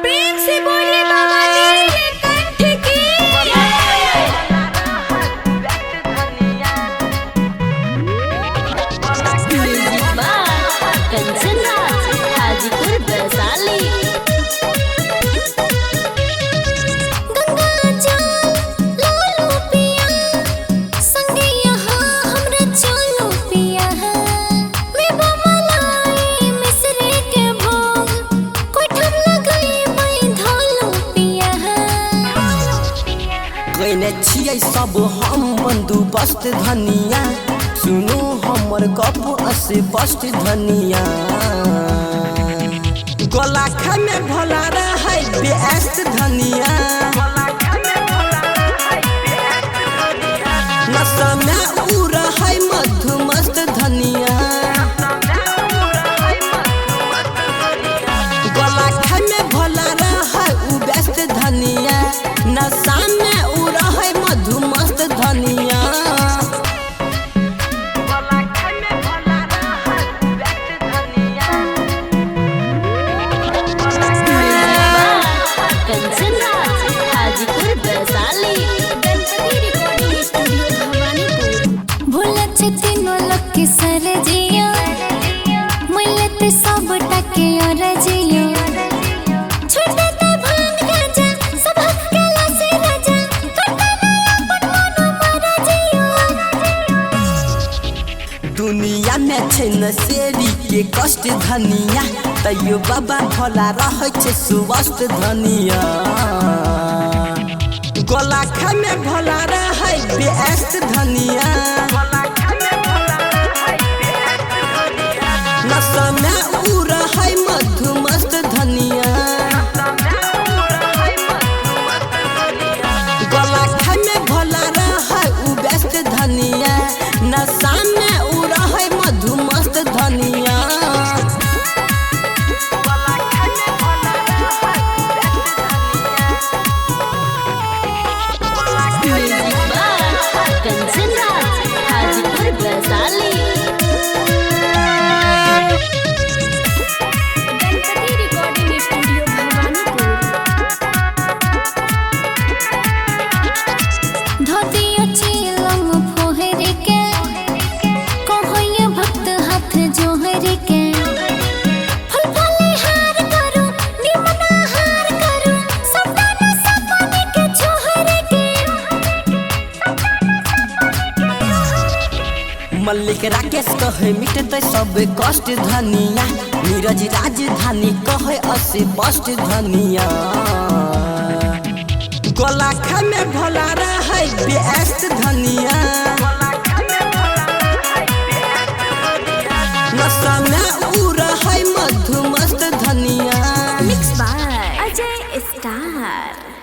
प्रेम से बोलिए बाबा नीलकंठ की। कंचन राज, हाजीपुर वैशाली। गंगा जल लालो पिया, संगे यहाँ हमरा चलो पिया। मेवा मलाई मिसरी के भोग, कोई ठम लगाई मैं धालो पिया। कहने छियै सब हम बंदोबस्त धनिया, सुनो हमर गप स्पष्ट धनिया। गलाखा में भला रहे व्यस्त धनिया, नशा में उ रहे मधुमस्त धनिया। गलाखा में भला रहे उ व्यस्त धनिया, नशा में उ रहे मधुमस्त धनिया। कंचन राज, हाजीपुर वैशाली। Ganpati recording studio Bhawanipur. भोला तीनों लोग के सरजिया, मिलत सब टके और जिया। छोटे ते भांग गाजा, सब हक्केला से राजा। करता नहीं अपन मनो मरा जिया। दुनिया में छै नशेरी के कष्ट धनिया, तैयो बाबा भला रहे छै स्वस्थ धनिया। गलाखा में भला रहे व्यस्त धनिया, नशा में उ रहे मधुमस्त धनिया। गलाखा में भला रहे उ व्यस्त धनिया, नशा में उ रहे मधुमस्त धनिया। कंचन राज, हाजीपुर वैशाली। Ganpati recording studio Bhawanipur. धोती चिलम फोहर के, कहोय भक्त हाथ जोहर के। फल फली हार करू, निमना हार करू, सपना सपने के छोहर के। मल्लिक राकेश कहे मिटते सब कष्ट धनिया, नीरज राजधानी कहे स्पष्ट धनिया। गलाखा में भला रहे व्यस्त धनिया, नशा में उ रहे मधुमस्त धनिया। Mix by Ajay star.